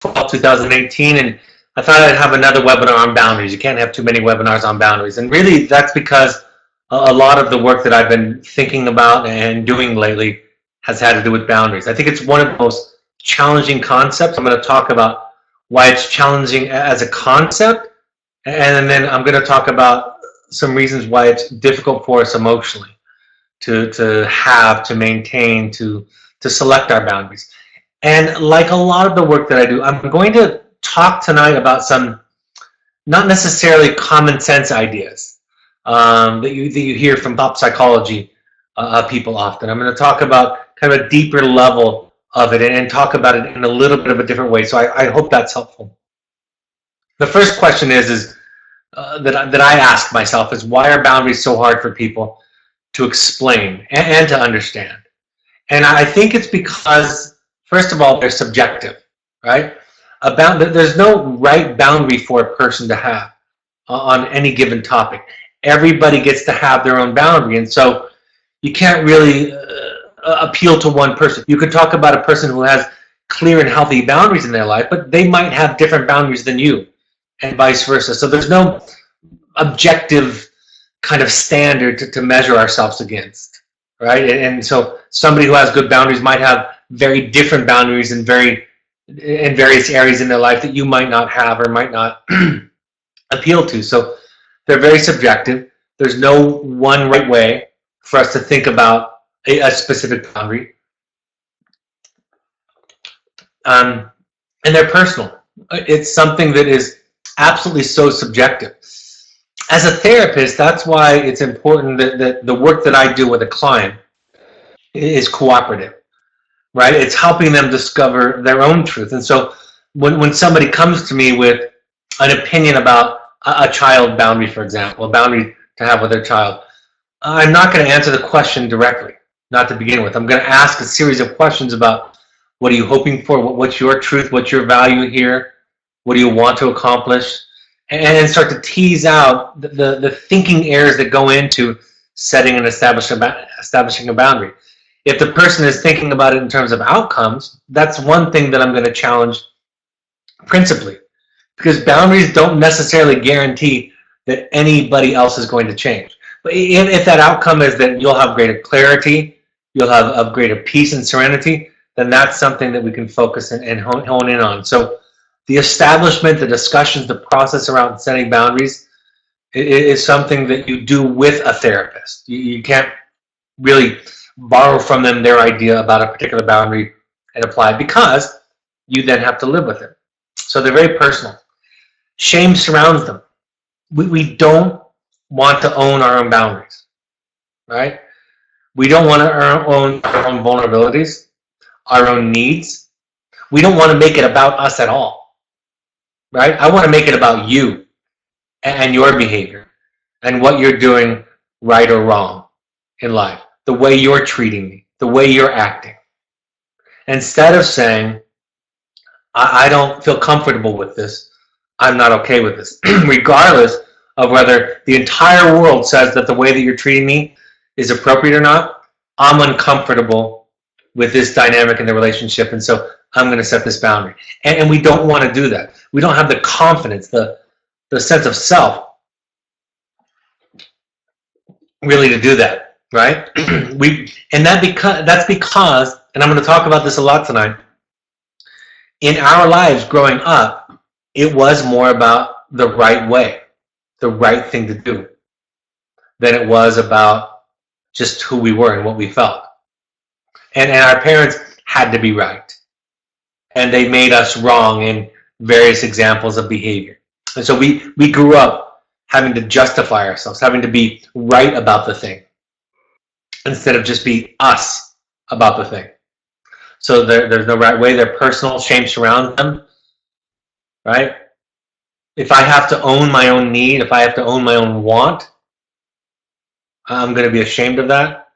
2018, and I thought I'd have another webinar on boundaries. You can't have too many webinars on boundaries. And really, that's because a lot of the work that I've been thinking about and doing lately has had to do with boundaries. I think it's one of the most challenging concepts. I'm going to talk about why it's challenging as a concept, and then I'm going to talk about some reasons why it's difficult for us emotionally to maintain, to select our boundaries. And like a lot of the work that I do, I'm going to talk tonight about some not necessarily common sense ideas that you hear from pop psychology people often. I'm going to talk about kind of a deeper level of it and talk about it in a little bit of a different way. So I hope that's helpful. The first question is that I ask myself is, why are boundaries so hard for people to explain and to understand? And I think it's because, first of all, they're subjective, right? There's no right boundary for a person to have on any given topic. Everybody gets to have their own boundary, and so you can't really appeal to one person. You could talk about a person who has clear and healthy boundaries in their life, but they might have different boundaries than you, and vice versa. So there's no objective kind of standard to measure ourselves against, right? And so somebody who has good boundaries might have very different boundaries in various areas in their life that you might not have or might not appeal to. So they're very subjective. There's no one right way for us to think about a specific boundary. And they're personal. It's something that is absolutely so subjective. As a therapist, that's why it's important that the work that I do with a client is cooperative, right? It's helping them discover their own truth. And so when somebody comes to me with an opinion about a child boundary, for example, a boundary to have with their child, I'm not going to answer the question directly, not to begin with. I'm going to ask a series of questions about, what are you hoping for? What's your truth? What's your value here? What do you want to accomplish? And then start to tease out the thinking errors that go into setting and establishing a boundary. If the person is thinking about it in terms of outcomes, that's one thing that I'm going to challenge principally, because boundaries don't necessarily guarantee that anybody else is going to change. But if that outcome is that you'll have greater clarity, you'll have a greater peace and serenity, then that's something that we can focus and hone in on. So the establishment, the discussions, the process around setting boundaries is something that you do with a therapist. You can't really borrow from them their idea about a particular boundary and apply it, because you then have to live with it. So they're very personal. Shame surrounds them. We don't want to own our own boundaries, right? We don't want to own our own vulnerabilities, our own needs. We don't want to make it about us at all, right? I want to make it about you and your behavior and what you're doing right or wrong in life, the way you're treating me, the way you're acting. Instead of saying, I don't feel comfortable with this, I'm not okay with this, regardless of whether the entire world says that the way that you're treating me is appropriate or not, I'm uncomfortable with this dynamic in the relationship, and so I'm going to set this boundary. And we don't want to do that. We don't have the confidence, the sense of self, really, to do that, right? That's because, and I'm going to talk about this a lot tonight, in our lives growing up, it was more about the right way, the right thing to do, than it was about just who we were and what we felt. And our parents had to be right. And they made us wrong in various examples of behavior. And so we grew up having to justify ourselves, having to be right about the thing, instead of just be us about the thing. So there's no right way. They're personal. Shame surrounds them, right? If I have to own my own need, if I have to own my own want, I'm going to be ashamed of that.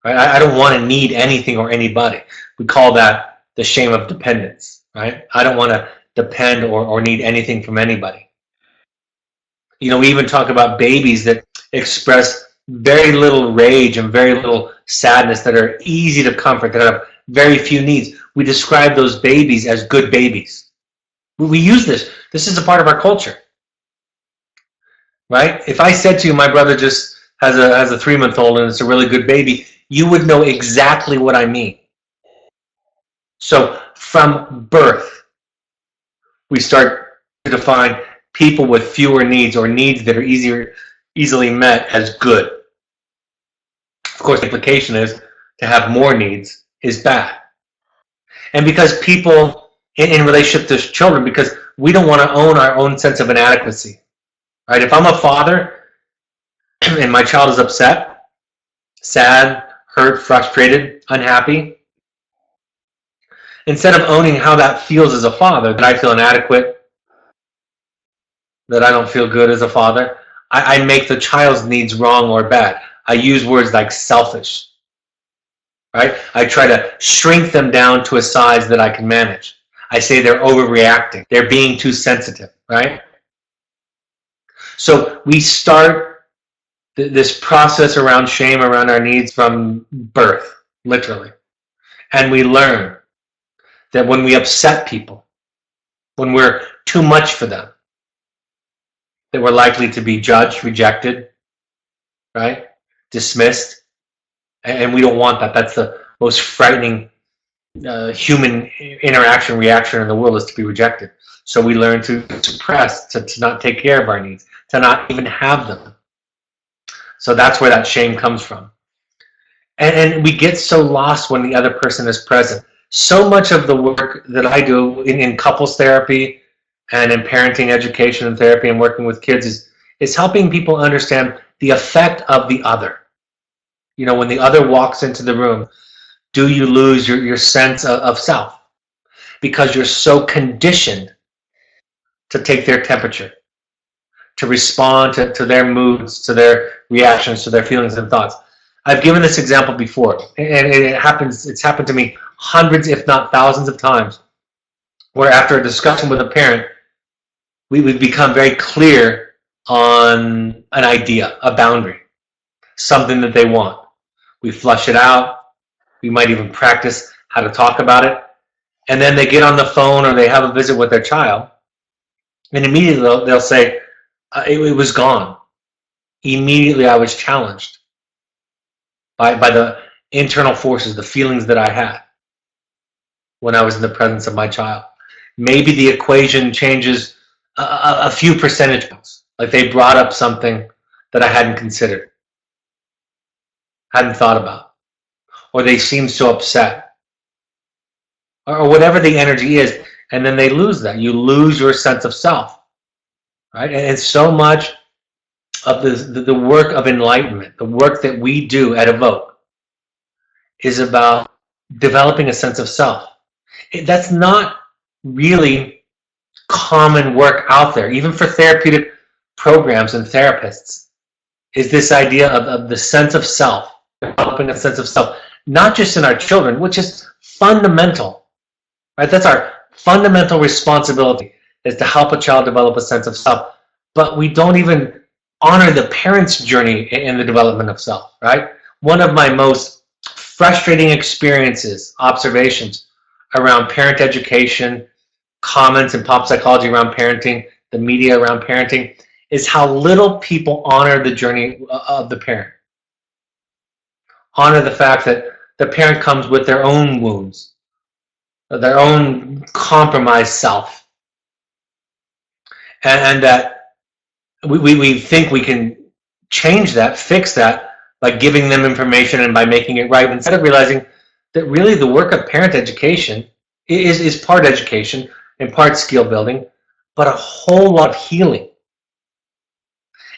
Right? I don't want to need anything or anybody. We call that the shame of dependence, right? I don't want to depend or need anything from anybody. You know, we even talk about babies that express very little rage and very little sadness, that are easy to comfort, that have very few needs. we describe those babies as good babies. We use this. This is a part of our culture, right? If I said to you, my brother just has a 3-month-old and it's a really good baby, you would know exactly what I mean. So from birth, we start to define people with fewer needs or needs that are easily met as good. Of course, the implication is to have more needs is bad. And because people, in relationship to children, because we don't want to own our own sense of inadequacy, right? If I'm a father and my child is upset, sad, hurt, frustrated, unhappy, instead of owning how that feels as a father, that I feel inadequate, that I don't feel good as a father, I make the child's needs wrong or bad. I use words like selfish, right? I try to shrink them down to a size that I can manage. I say they're overreacting. They're being too sensitive, right? So we start this process around shame, around our needs from birth, literally. And we learn that when we upset people, when we're too much for them, that we're likely to be judged, rejected, right? Dismissed. And we don't want that. That's the most frightening human interaction reaction in the world, is to be rejected. So we learn to suppress, to not take care of our needs, to not even have them. So that's where that shame comes from. And we get so lost when the other person is present. So much of the work that I do in couples therapy and in parenting education and therapy and working with kids is helping people understand the effect of the other. You know, when the other walks into the room, do you lose your sense of self? Because you're so conditioned to take their temperature, to respond to their moods, to their reactions, to their feelings and thoughts. I've given this example before, and it's happened to me hundreds, if not thousands of times, where after a discussion with a parent, we become very clear on an idea, a boundary, something that they want. We flush it out. We might even practice how to talk about it. And then they get on the phone or they have a visit with their child, and immediately they'll say, it was gone. Immediately I was challenged by the internal forces, the feelings that I had when I was in the presence of my child. Maybe the equation changes a few percentage points. Like they brought up something that I hadn't considered, hadn't thought about, or they seemed so upset, or whatever the energy is, and then they lose that. You lose your sense of self, right? And so much of the work of enlightenment, the work that we do at Evoke, is about developing a sense of self. That's not really common work out there, even for therapeutic programs and therapists, is this idea of the sense of self, developing a sense of self, not just in our children, which is fundamental, right? That's our fundamental responsibility, is to help a child develop a sense of self. But we don't even honor the parent's journey in the development of self, right? One of my most frustrating experiences, observations around parent education, comments in pop psychology around parenting, the media around parenting, is how little people honor the journey of the parent. Honor the fact that the parent comes with their own wounds, their own compromised self, and that we think we can change that, fix that, by giving them information and by making it right, instead of realizing that really the work of parent education is part education and part skill building, but a whole lot of healing.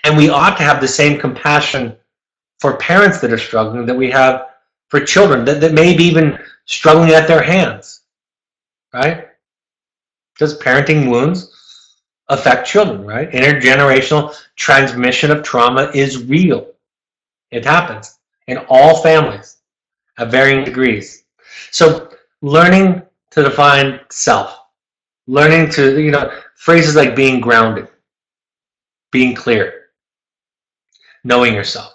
And we ought to have the same compassion for parents that are struggling that we have for children that may be even struggling at their hands, right? Because parenting wounds affect children, right? Intergenerational transmission of trauma is real. It happens in all families at varying degrees. So learning to define self, learning to, phrases like being grounded, being clear, knowing yourself.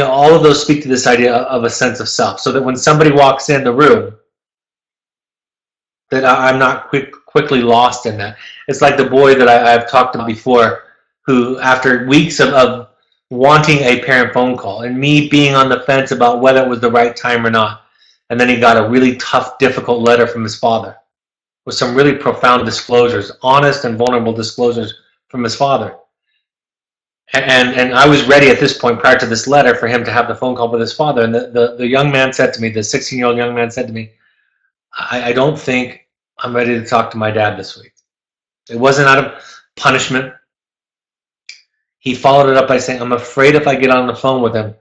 All of those speak to this idea of a sense of self, so that when somebody walks in the room, that I'm not quickly lost in that. It's like the boy that I've talked about before, who after weeks of wanting a parent phone call and me being on the fence about whether it was the right time or not, and then he got a really tough, difficult letter from his father with some really profound disclosures, honest and vulnerable disclosures from his father. And I was ready at this point, prior to this letter, for him to have the phone call with his father. And the young man said to me, the 16-year-old young man said to me, I don't think I'm ready to talk to my dad this week. It wasn't out of punishment. He followed it up by saying, I'm afraid if I get on the phone with him,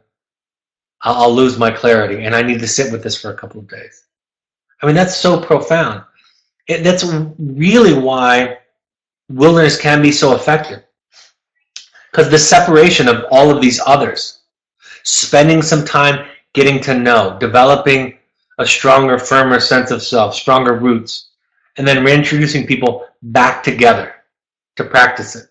I'll lose my clarity, and I need to sit with this for a couple of days. I mean, that's so profound. That's really why wilderness can be so effective. Because the separation of all of these others, spending some time getting to know, developing a stronger, firmer sense of self, stronger roots, and then reintroducing people back together to practice it.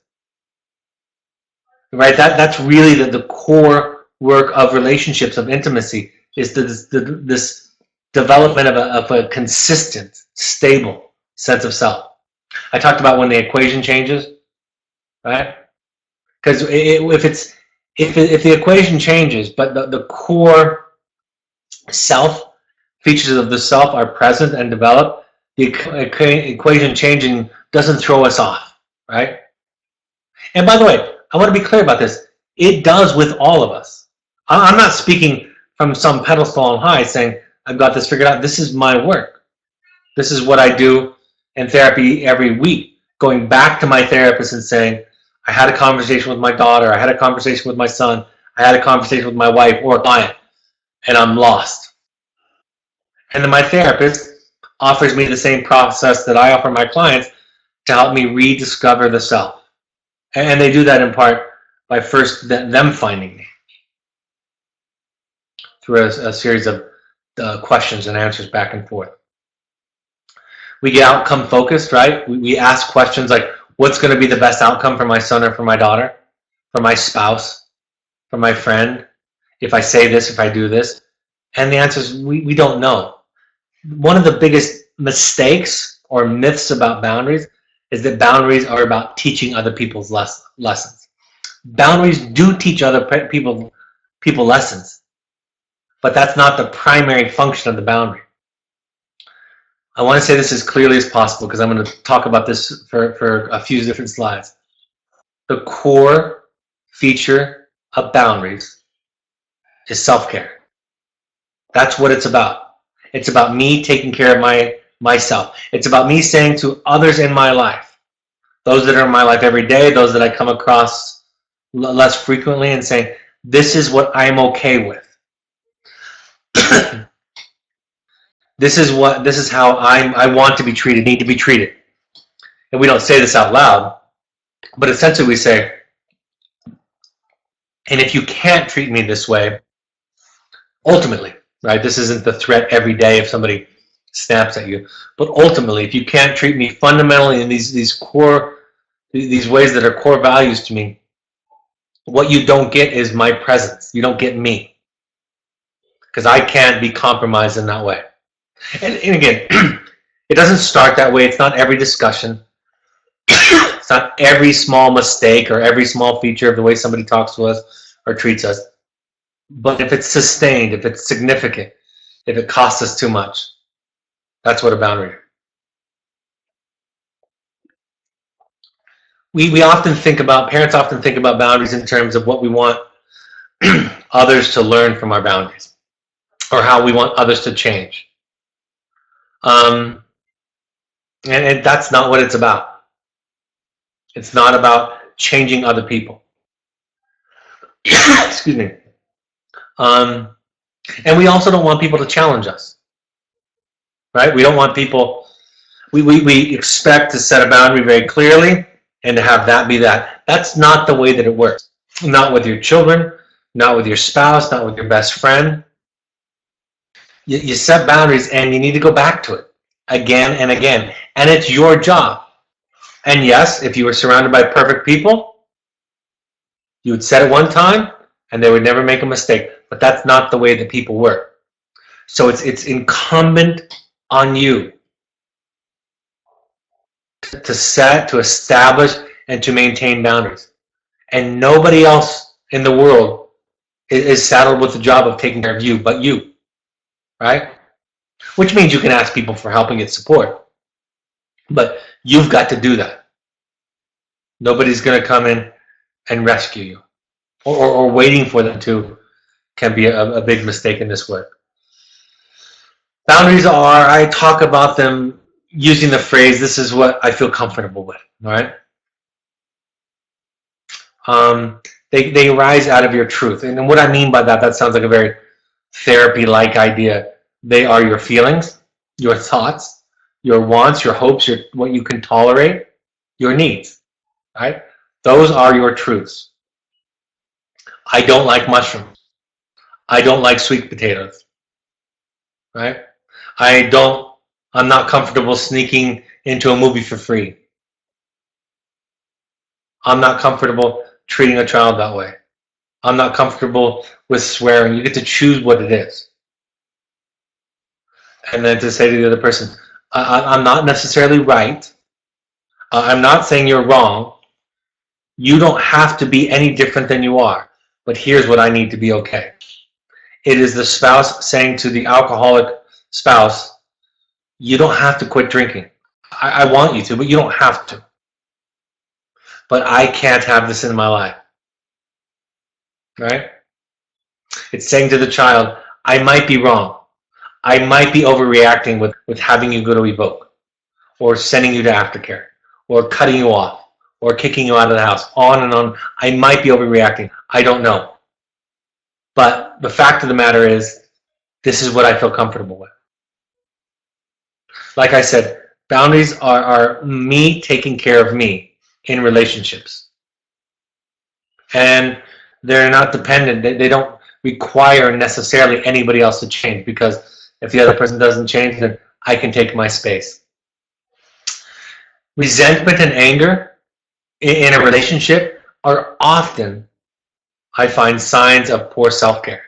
Right? That's really the core work of relationships, of intimacy, is this development of a consistent, stable sense of self. I talked about when the equation changes, right? Because if the equation changes, but the core self features of the self are present and developed, the equation changing doesn't throw us off, right? And by the way, I want to be clear about this. It does with all of us. I'm not speaking from some pedestal on high saying, I've got this figured out. This is my work. This is what I do in therapy every week. Going back to my therapist and saying, I had a conversation with my daughter, I had a conversation with my son, I had a conversation with my wife or a client, and I'm lost. And then my therapist offers me the same process that I offer my clients to help me rediscover the self. And they do that in part by first them finding me through a series of questions and answers back and forth. We get outcome focused, right? We ask questions like, what's going to be the best outcome for my son or for my daughter, for my spouse, for my friend, if I say this, if I do this? And the answer is we don't know. One of the biggest mistakes or myths about boundaries is that boundaries are about teaching other people's lessons. Boundaries do teach other people lessons, but that's not the primary function of the boundary. I want to say this as clearly as possible because I'm going to talk about this for a few different slides. The core feature of boundaries is self-care. That's what it's about. It's about me taking care of myself. It's about me saying to others in my life, those that are in my life every day, those that I come across less frequently, and saying, this is what I'm okay with. This is how I want to be treated, need to be treated. And we don't say this out loud, but essentially we say, and if you can't treat me this way, ultimately, right? This isn't the threat every day if somebody snaps at you, but ultimately, if you can't treat me fundamentally in these ways that are core values to me, what you don't get is my presence. You don't get me, because I can't be compromised in that way. And again, it doesn't start that way. It's not every discussion. It's not every small mistake or every small feature of the way somebody talks to us or treats us. But if it's sustained, if it's significant, if it costs us too much, that's what a boundary is. Parents often think about boundaries in terms of what we want others to learn from our boundaries, or how we want others to change. And that's not what it's about. It's not about changing other people. Excuse me. And we also don't want people to challenge us, right? We don't want people. We expect to set a boundary very clearly and to have that be that. That's not the way that it works. Not with your children, not with your spouse, not with your best friend. You set boundaries and you need to go back to it again and again. And it's your job. And yes, if you were surrounded by perfect people, you would set it one time and they would never make a mistake. But that's not the way that people work. So it's incumbent on you to set, to establish, and to maintain boundaries. And nobody else in the world is saddled with the job of taking care of you but you, right? Which means you can ask people for help and get support. But you've got to do that. Nobody's going to come in and rescue you. Or waiting for them to can be a big mistake in this work. Boundaries are, I talk about them using the phrase, this is what I feel comfortable with, all right? They rise out of your truth. And what I mean by that, that sounds like a very therapy-like idea. They are your feelings, your thoughts, your wants, your hopes, what you can tolerate, your needs, right? Those are your truths. I don't like mushrooms. I don't like sweet potatoes, right? I'm not comfortable sneaking into a movie for free. I'm not comfortable treating a child that way. I'm not comfortable with swearing. You get to choose what it is. And then to say to the other person, I'm not necessarily right. I'm not saying you're wrong. You don't have to be any different than you are. But here's what I need to be okay. It is the spouse saying to the alcoholic spouse, you don't have to quit drinking. I want you to, but you don't have to. But I can't have this in my life. Right? It's saying to the child, I might be wrong. I might be overreacting with having you go to Evoke, or sending you to Aftercare, or cutting you off, or kicking you out of the house, on and on. I might be overreacting. I don't know. But the fact of the matter is, this is what I feel comfortable with. Like I said, boundaries are me taking care of me in relationships. And they're not dependent. They don't require necessarily anybody else to change, because if the other person doesn't change, then I can take my space. Resentment and anger in a relationship are often, I find, signs of poor self-care.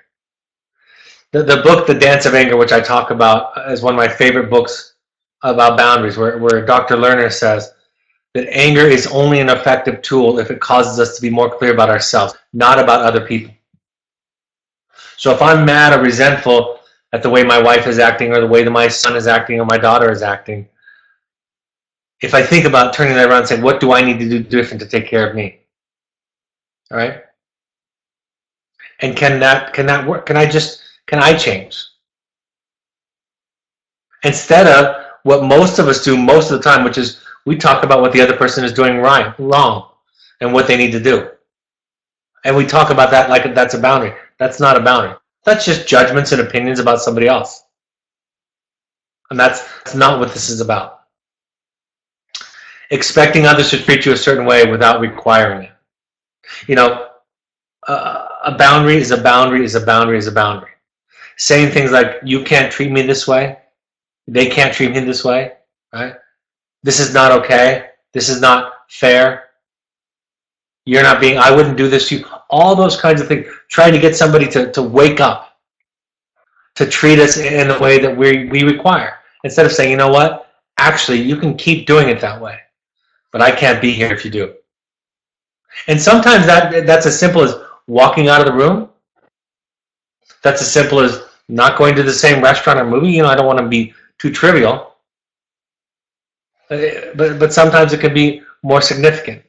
The book, The Dance of Anger, which I talk about, is one of my favorite books about boundaries, where Dr. Lerner says that anger is only an effective tool if it causes us to be more clear about ourselves, not about other people. So if I'm mad or resentful at the way my wife is acting, or the way that my son is acting, or my daughter is acting, if I think about turning that around and saying, what do I need to do different to take care of me? All right? And can that work? Can I change? Instead of what most of us do most of the time, which is we talk about what the other person is doing wrong, and what they need to do. And we talk about that like that's a boundary. That's not a boundary. That's just judgments and opinions about somebody else. And that's not what this is about. Expecting others to treat you a certain way without requiring it. You know, a boundary is a boundary is a boundary is a boundary. Saying things like, you can't treat me this way, they can't treat me this way, right? This is not okay. This is not fair. You're not being, I wouldn't do this to you. All those kinds of things. Trying to get somebody to wake up, to treat us in the way that we require. Instead of saying, you know what? Actually, you can keep doing it that way, but I can't be here if you do. And sometimes that's as simple as walking out of the room. That's as simple as not going to the same restaurant or movie. You know, I don't want to be too trivial. But sometimes it can be more significant.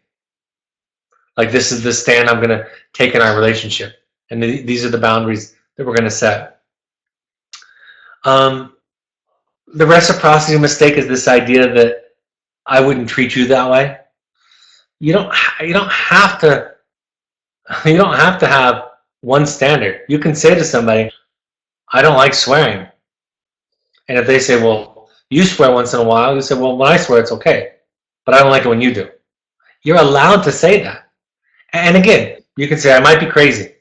Like, this is the stand I'm going to take in our relationship. And these are the boundaries that we're going to set. The reciprocity mistake is this idea that I wouldn't treat you that way. You don't have to have one standard. You can say to somebody, I don't like swearing. And if they say, well, you swear once in a while, you say, well, when I swear, it's okay. But I don't like it when you do. You're allowed to say that. And again, you can say, I might be crazy.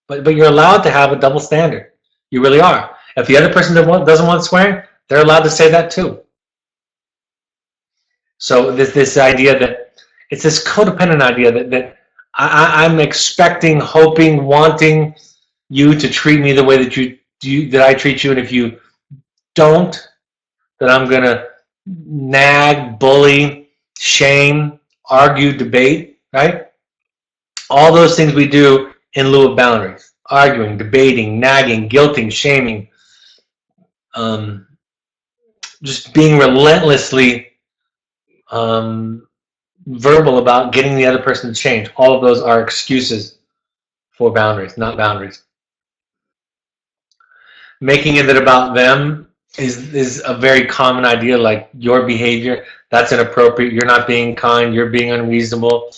But you're allowed to have a double standard. You really are. If the other person doesn't want swearing, they're allowed to say that too. So this idea that, it's this codependent idea that I'm expecting, hoping, wanting you to treat me the way that I treat you, and if you don't, that I'm gonna nag, bully, shame, argue, debate, right? All those things we do in lieu of boundaries. Arguing, debating, nagging, guilting, shaming, um, just being relentlessly um, verbal about getting the other person to change. All of those are excuses for boundaries, not boundaries. Making it about them is a very common idea, like your behavior, that's inappropriate, you're not being kind, you're being unreasonable,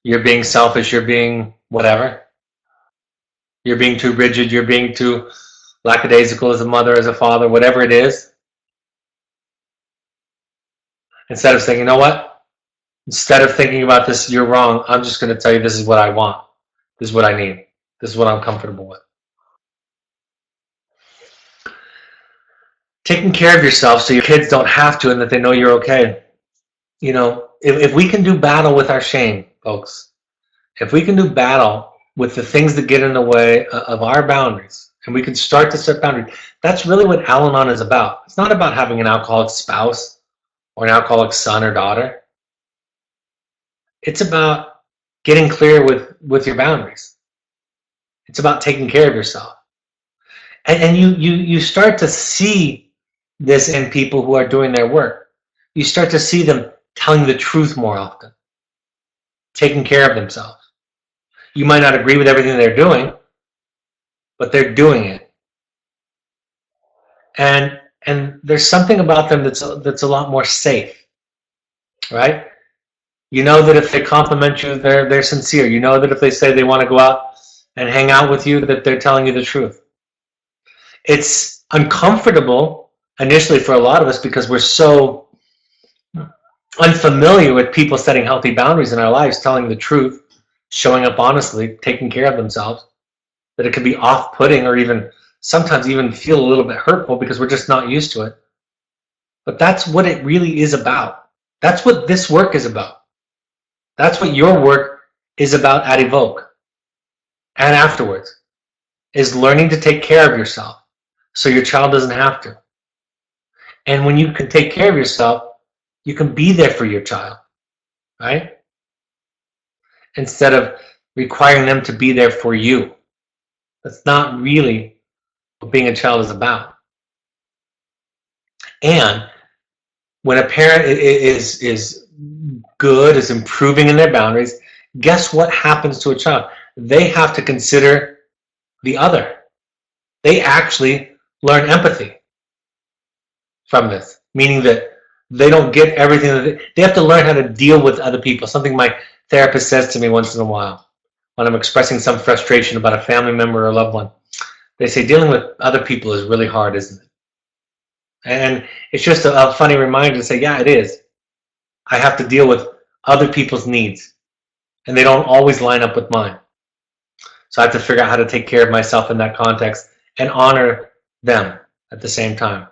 you're being selfish, you're being whatever. You're being too rigid, you're being too lackadaisical as a mother, as a father, whatever it is. Instead of saying, you know what? Instead of thinking about this, you're wrong, I'm just going to tell you this is what I want. This is what I need. This is what I'm comfortable with. Taking care of yourself so your kids don't have to and that they know you're okay. You know, if we can do battle with our shame, folks, if we can do battle with the things that get in the way of our boundaries, and we can start to set boundaries, that's really what Al-Anon is about. It's not about having an alcoholic spouse or an alcoholic son or daughter. It's about getting clear with your boundaries. It's about taking care of yourself. And you start to see this in people who are doing their work. You start to see them telling the truth more often, taking care of themselves. You might not agree with everything they're doing, but they're doing it. And there's something about them that's a lot more safe, right? You know that if they compliment you, they're sincere. You know that if they say they want to go out and hang out with you, that they're telling you the truth. It's uncomfortable initially for a lot of us because we're so unfamiliar with people setting healthy boundaries in our lives, telling the truth, showing up honestly, taking care of themselves, that it can be off-putting or even sometimes even feel a little bit hurtful because we're just not used to it. But that's what it really is about. That's what this work is about. That's what your work is about at Evoke and afterwards, is learning to take care of yourself so your child doesn't have to. And when you can take care of yourself, you can be there for your child, right? Instead of requiring them to be there for you. That's not really what being a child is about. And when a parent is good, is improving in their boundaries, guess what happens to a child? They have to consider the other. They actually learn empathy from this, meaning that they don't get everything that they have to learn how to deal with other people. Something my therapist says to me once in a while when I'm expressing some frustration about a family member or a loved one. They say dealing with other people is really hard, isn't it? And it's just a funny reminder to say, yeah, it is. I have to deal with other people's needs, and they don't always line up with mine. So I have to figure out how to take care of myself in that context and honor them at the same time.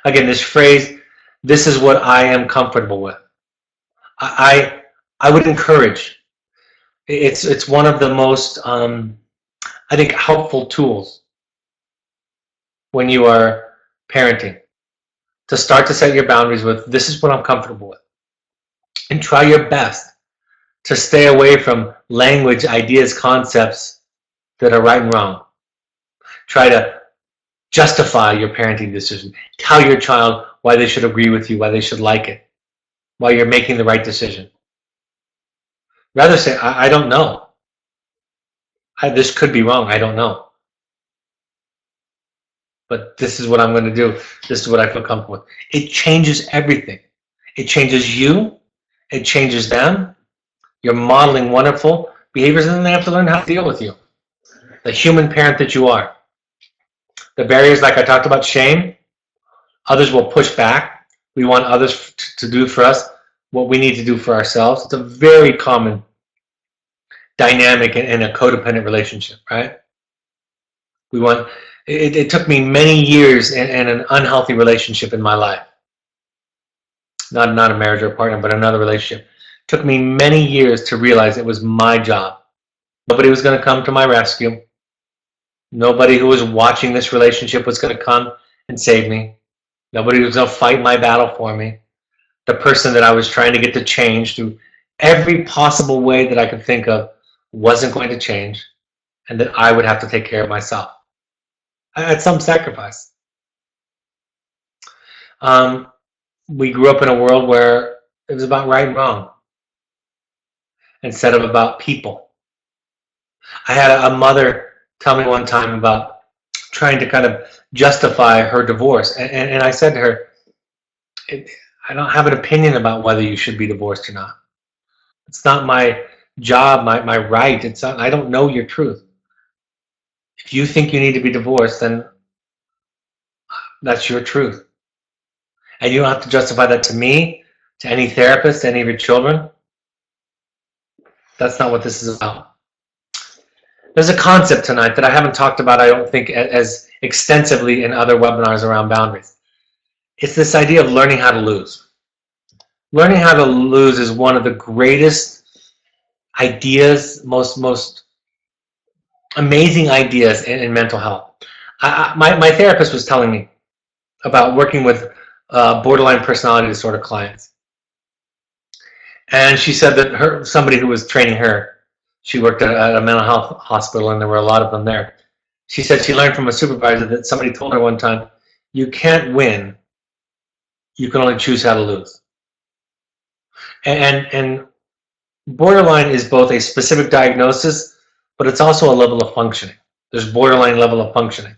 Again, this phrase, this is what I am comfortable with. I would encourage. It's one of the most, I think, helpful tools when you are parenting, to start to set your boundaries with, this is what I'm comfortable with. And try your best to stay away from language, ideas, concepts that are right and wrong. Try to justify your parenting decision. Tell your child why they should agree with you, why they should like it, why you're making the right decision. Rather say, I don't know. This could be wrong, I don't know. But this is what I'm going to do. This is what I feel comfortable with. It changes everything. It changes you. It changes them. You're modeling wonderful behaviors, and then they have to learn how to deal with you. The human parent that you are. The barriers, like I talked about, shame, others will push back. We want others to do for us what we need to do for ourselves. It's a very common dynamic in a codependent relationship, right? We want. It took me many years in an unhealthy relationship in my life. Not a marriage or a partner, but another relationship. It took me many years to realize it was my job. Nobody was going to come to my rescue. Nobody who was watching this relationship was going to come and save me. Nobody was going to fight my battle for me. The person that I was trying to get to change through every possible way that I could think of wasn't going to change, and that I would have to take care of myself at some sacrifice. We grew up in a world where it was about right and wrong instead of about people. I had a mother tell me one time about trying to kind of justify her divorce, and I said to her, I don't have an opinion about whether you should be divorced or not. It's not my job, my right. It's not, I don't know your truth. If you think you need to be divorced, then that's your truth. And you don't have to justify that to me, to any therapist, to any of your children. That's not what this is about. There's a concept tonight that I haven't talked about, I don't think, as extensively in other webinars around boundaries. It's this idea of learning how to lose. Learning how to lose is one of the greatest ideas, most amazing ideas in mental health. My therapist was telling me about working with borderline personality disorder clients. And she said that somebody who was training her, she worked at a mental health hospital, and there were a lot of them there. She said she learned from a supervisor that somebody told her one time, you can't win, you can only choose how to lose. And borderline is both a specific diagnosis, but it's also a level of functioning. There's borderline level of functioning.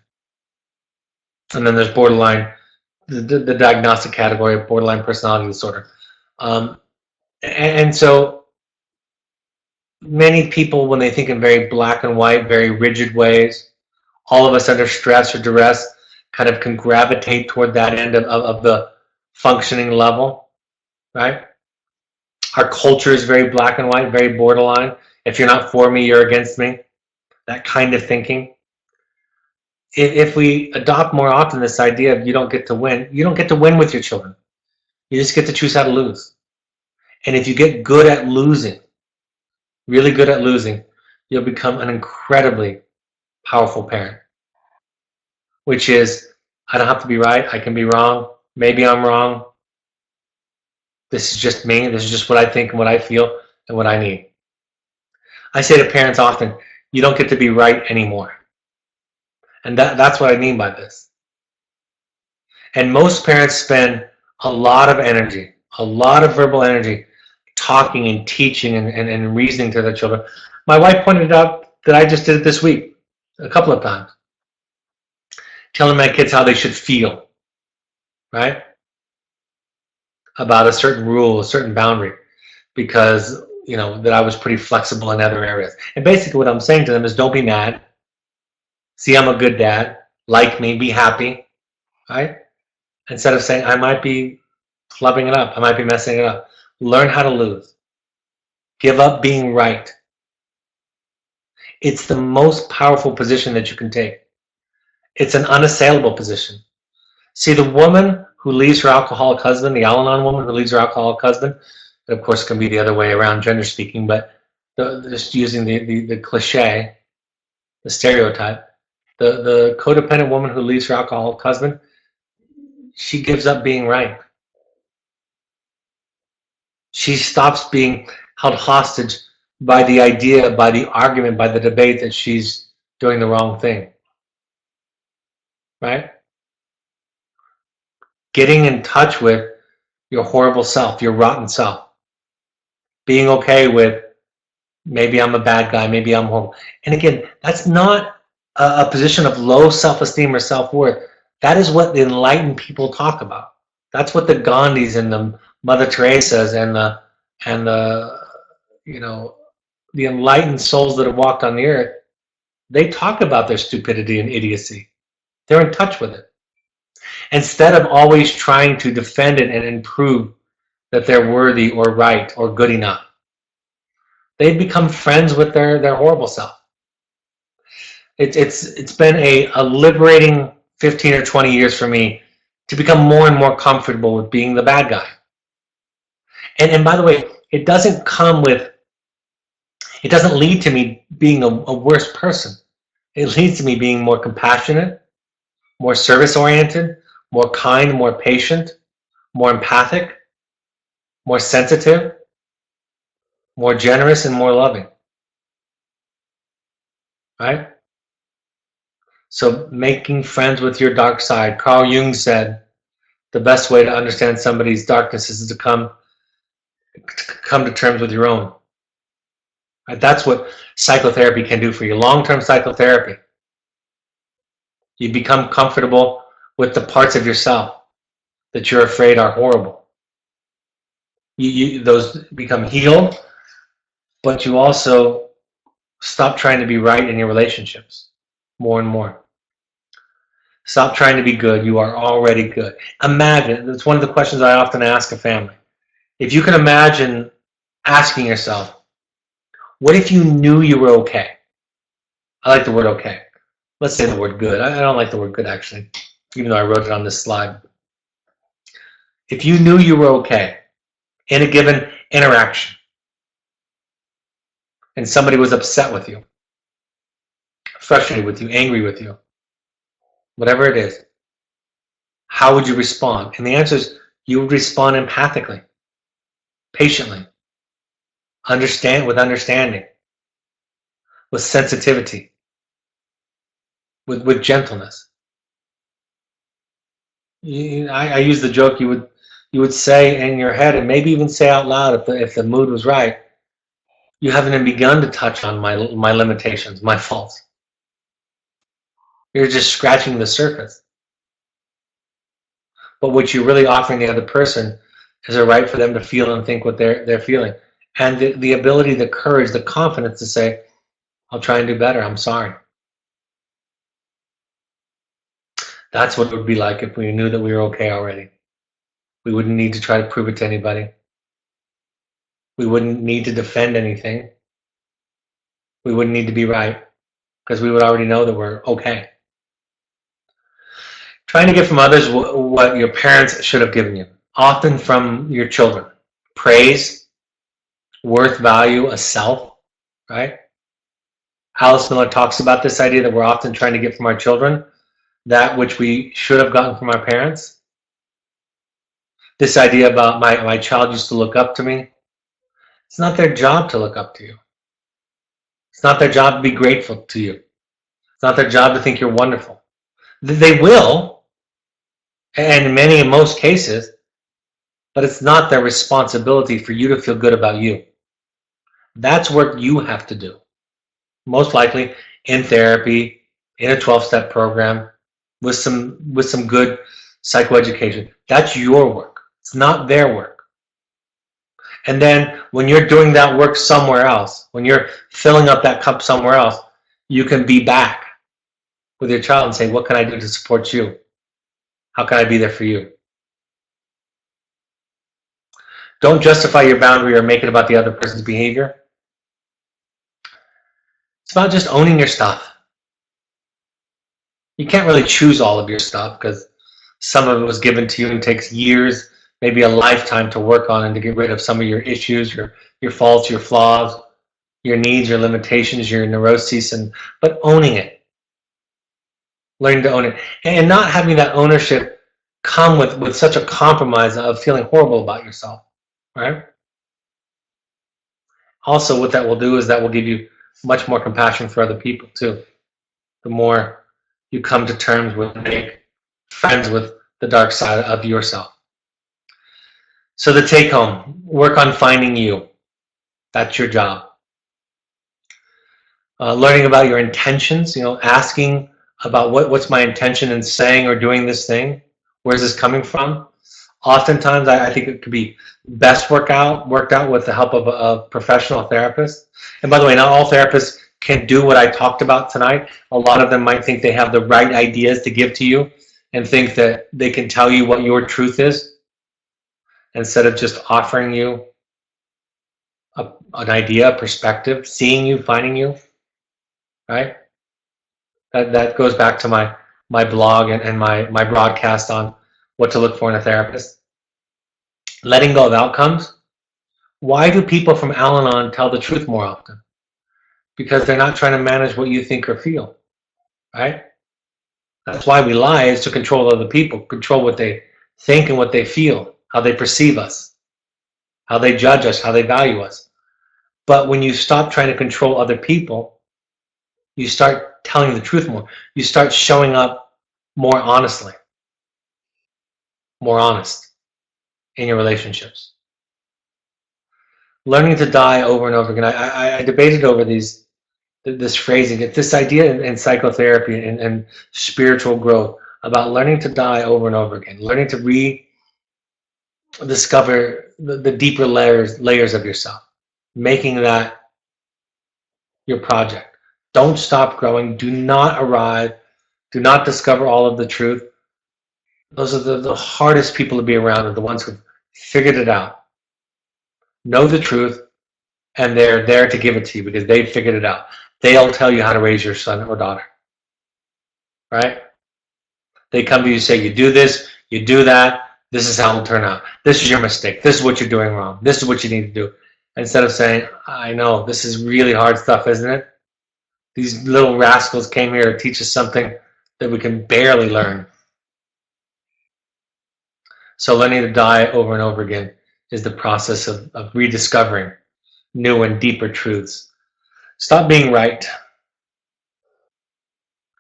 And then there's borderline, the diagnostic category of borderline personality disorder. And so many people, when they think in very black and white, very rigid ways, all of us under stress or duress kind of can gravitate toward that end of the functioning level, right? Our culture is very black and white, very borderline. If you're not for me, you're against me. That kind of thinking. If we adopt more often this idea of you don't get to win, you don't get to win with your children. You just get to choose how to lose. And if you get good at losing, really good at losing, you'll become an incredibly powerful parent. Which is, I don't have to be right, I can be wrong. Maybe I'm wrong. This is just me. This is just what I think and what I feel and what I need. I say to parents often, you don't get to be right anymore. And that's what I mean by this. And most parents spend a lot of energy, a lot of verbal energy, talking and teaching and reasoning to their children. My wife pointed out that I just did it this week a couple of times, telling my kids how they should feel, right? About a certain rule, a certain boundary, because that I was pretty flexible in other areas. And basically what I'm saying to them is, don't be mad. See, I'm a good dad. Like me, be happy, right? Instead of saying, I might be flubbing it up, I might be messing it up. Learn how to lose. Give up being right. It's the most powerful position that you can take. It's an unassailable position. See, the woman who leaves her alcoholic husband, the Al-Anon woman who leaves her alcoholic husband, it of course can be the other way around, gender speaking, but just using the cliche, the stereotype, the codependent woman who leaves her alcoholic husband, she gives up being right. She stops being held hostage by the idea, by the argument, by the debate that she's doing the wrong thing. Right? Getting in touch with your horrible self, your rotten self. Being okay with, maybe I'm a bad guy, maybe I'm horrible. And again, that's not a position of low self-esteem or self-worth. That is what the enlightened people talk about. That's what the Gandhis and the Mother Teresas and the the enlightened souls that have walked on the earth, they talk about their stupidity and idiocy. They're in touch with it. Instead of always trying to defend it and improve that they're worthy or right or good enough, they've become friends with their horrible self. It's been a liberating 15 or 20 years for me to become more and more comfortable with being the bad guy. And by the way, it doesn't lead to me being a worse person. It leads to me being more compassionate, more service-oriented, more kind, more patient, more empathic, more sensitive, more generous, and more loving, right? So making friends with your dark side. Carl Jung said the best way to understand somebody's darkness is to come to terms with your own. Right? That's what psychotherapy can do for you. Long-term psychotherapy. You become comfortable with the parts of yourself that you're afraid are horrible. Those become healed, but you also stop trying to be right in your relationships more and more. Stop trying to be good. You are already good. Imagine, it's one of the questions I often ask a family. If you can imagine asking yourself, what if you knew you were okay? I like the word okay. Let's say the word good. I don't like the word good, actually, even though I wrote it on this slide. If you knew you were okay in a given interaction and somebody was upset with you, frustrated with you, angry with you, whatever it is, how would you respond? And the answer is you would respond empathically, patiently, with understanding, with sensitivity, with gentleness. I use the joke you would say in your head and maybe even say out loud if the mood was right. You haven't even begun to touch on my limitations, my faults. You're just scratching the surface. But what you're really offering the other person is a right for them to feel and think what they're feeling, and the ability, the courage, the confidence to say, "I'll try and do better. I'm sorry." That's what it would be like if we knew that we were okay already. We wouldn't need to try to prove it to anybody. We wouldn't need to defend anything. We wouldn't need to be right because we would already know that we're okay. Trying to get from others what your parents should have given you, often from your children. Praise, worth, value, a self, right? Alice Miller talks about this idea that we're often trying to get from our children that which we should have gotten from our parents. This idea about my child used to look up to me. It's not their job to look up to you. It's not their job to be grateful to you. It's not their job to think you're wonderful. They will, and in most cases, but it's not their responsibility for you to feel good about you. That's work you have to do. Most likely in therapy, in a 12-step program, with some good psychoeducation. That's your work. It's not their work. And then when you're doing that work somewhere else, when you're filling up that cup somewhere else, you can be back with your child and say, what can I do to support you? How can I be there for you? Don't justify your boundary or make it about the other person's behavior. It's about just owning your stuff. You can't really choose all of your stuff because some of it was given to you and takes years, maybe a lifetime to work on and to get rid of some of your issues, your faults, your flaws, your needs, your limitations, your neuroses, but owning it. Learning to own it. And not having that ownership come with such a compromise of feeling horrible about yourself, right? Also, what that will do is that will give you much more compassion for other people too. The more you come to terms with, make friends with the dark side of yourself. So the take home, work on finding you. That's your job. Learning about your intentions, asking about what's my intention in saying or doing this thing? Where's this coming from? Oftentimes, I think it could be best worked out with the help of a professional therapist. And by the way, not all therapists can do what I talked about tonight. A lot of them might think they have the right ideas to give to you and think that they can tell you what your truth is instead of just offering you an idea, a perspective, seeing you, finding you, right? That goes back to my blog and my broadcast on what to look for in a therapist. Letting go of outcomes. Why do people from Al-Anon tell the truth more often? Because they're not trying to manage what you think or feel, right? That's why we lie, is to control other people, control what they think and what they feel, how they perceive us, how they judge us, how they value us. But when you stop trying to control other people, you start telling the truth more. You start showing up more honestly, more honest in your relationships. Learning to die over and over again. I debated over this phrasing, this idea in psychotherapy and spiritual growth about learning to die over and over again, learning to rediscover the deeper layers of yourself, making that your project. Don't stop growing. Do not arrive. Do not discover all of the truth. Those are the hardest people to be around, are the ones who've figured it out, know the truth, and they're there to give it to you because they've figured it out. They'll tell you how to raise your son or daughter, right? They come to you and say, you do this, you do that, this is how it'll turn out. This is your mistake. This is what you're doing wrong. This is what you need to do. Instead of saying, I know, this is really hard stuff, isn't it? These little rascals came here to teach us something that we can barely learn. So learning to die over and over again is the process of rediscovering new and deeper truths. Stop being right.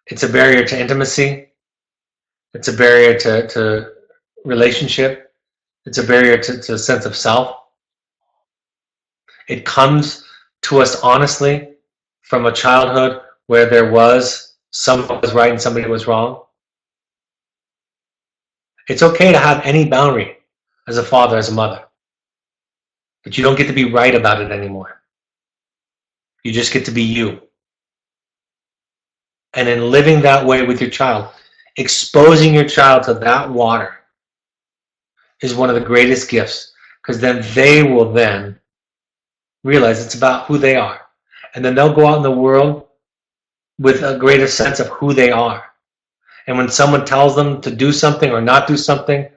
It's a barrier to intimacy. It's a barrier to relationship. It's a barrier to a sense of self. It comes to us honestly from a childhood where there was someone was right and somebody was wrong. It's okay to have any boundary as a father, as a mother, but you don't get to be right about it anymore. You just get to be you. And in living that way with your child, exposing your child to that water is one of the greatest gifts, because then they will then realize it's about who they are. And then they'll go out in the world with a greater sense of who they are. And when someone tells them to do something or not do something,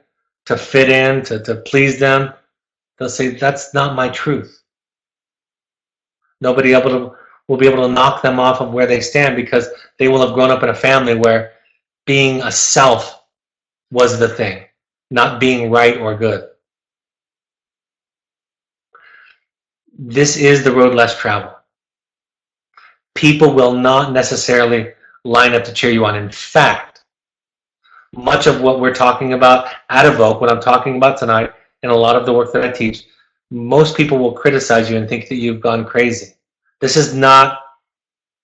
to fit in, to please them, they'll say, that's not my truth. Nobody will be able to knock them off of where they stand, because they will have grown up in a family where being a self was the thing, not being right or good. This is the road less traveled. People will not necessarily line up to cheer you on. In fact, much of what we're talking about at Evoke, what I'm talking about tonight, and a lot of the work that I teach, most people will criticize you and think that you've gone crazy. This is not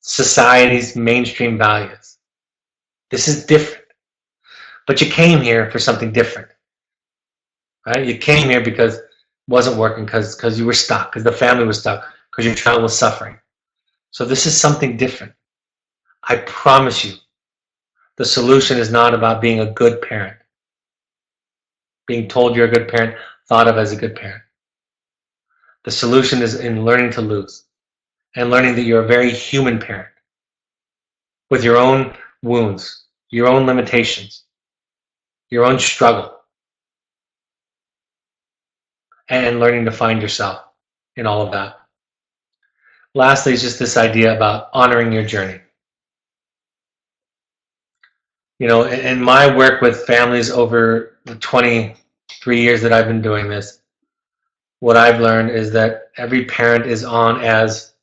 society's mainstream values. This is different. But you came here for something different, right? You came here because it wasn't working, because you were stuck, because the family was stuck, because your child was suffering. So this is something different. I promise you, the solution is not about being a good parent, being told you're a good parent, thought of as a good parent. The solution is in learning to lose and learning that you're a very human parent with your own wounds, your own limitations, your own struggle, and learning to find yourself in all of that. Lastly is just this idea about honoring your journey. You know, in my work with families over the 23 years that I've been doing this, what I've learned is that every parent is on as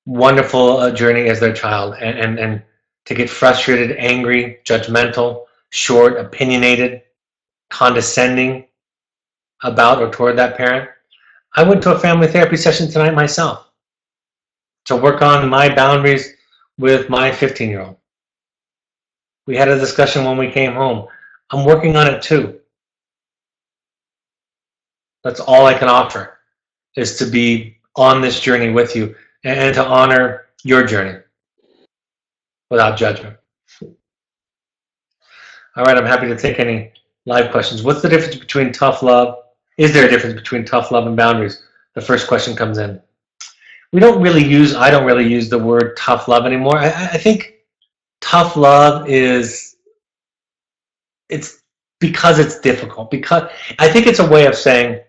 wonderful a journey as their child, and to get frustrated, angry, judgmental, short, opinionated, condescending about or toward that parent. I went to a family therapy session tonight myself to work on my boundaries with my 15-year-old. We had a discussion when we came home. I'm working on it too. That's all I can offer, is to be on this journey with you and to honor your journey without judgment. All right, I'm happy to take any live questions. What's the difference between tough love? Is there a difference between tough love and boundaries? The first question comes in. I don't really use the word tough love anymore. I think tough love it's because it's difficult. Because I think it's a way of saying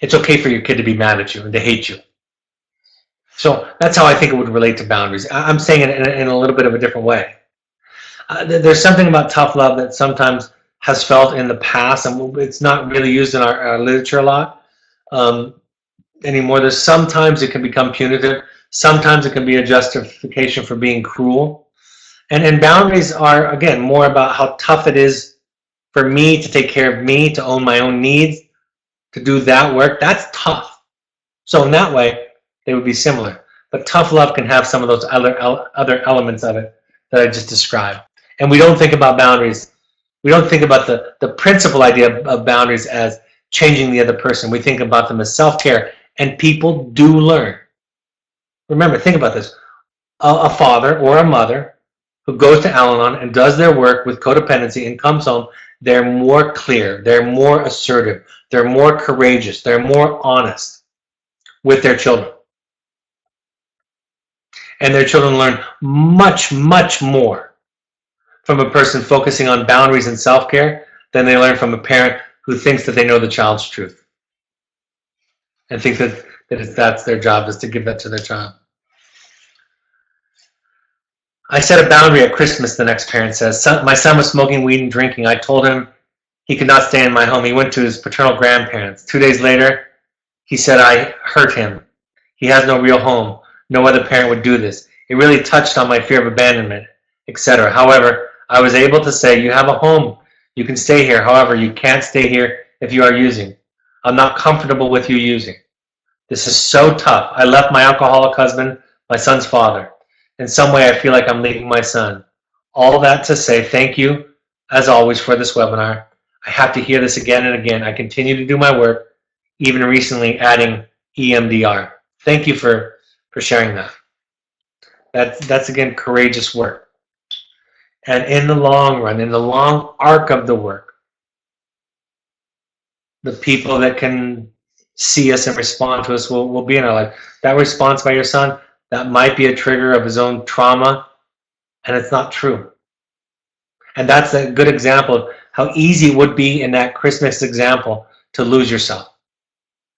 it's okay for your kid to be mad at you and to hate you. So that's how I think it would relate to boundaries. I'm saying it in a little bit of a different way. There's something about tough love that sometimes has felt in the past, and it's not really used in our literature a lot um, anymore. There's sometimes it can become punitive. Sometimes it can be a justification for being cruel. And boundaries are, again, more about how tough it is for me to take care of me, to own my own needs, to do that work. That's tough. So in that way, they would be similar. But tough love can have some of those other elements of it that I just described. And we don't think about boundaries. We don't think about the principal idea of boundaries as changing the other person. We think about them as self-care. And people do learn. Remember, think about this. A father or a mother who goes to Al-Anon and does their work with codependency and comes home, they're more clear, they're more assertive, they're more courageous, they're more honest with their children. And their children learn much, much more from a person focusing on boundaries and self-care than they learn from a parent who thinks that they know the child's truth and think that that's their job, is to give that to their child. I set a boundary at Christmas, the next parent says. My son was smoking weed and drinking. I told him he could not stay in my home. He went to his paternal grandparents. 2 days later, he said I hurt him. He has no real home. No other parent would do this. It really touched on my fear of abandonment, etc. However, I was able to say, you have a home. You can stay here. However, you can't stay here if you are using. I'm not comfortable with you using. This is so tough. I left my alcoholic husband, my son's father. In some way, I feel like I'm leaving my son. All that to say thank you, as always, for this webinar. I have to hear this again and again. I continue to do my work, even recently adding EMDR. Thank you for sharing that. That's again, courageous work. And in the long run, in the long arc of the work, the people that can see us and respond to us will be in our life. That response by your son, that might be a trigger of his own trauma, and it's not true. And that's a good example of how easy it would be in that Christmas example to lose yourself.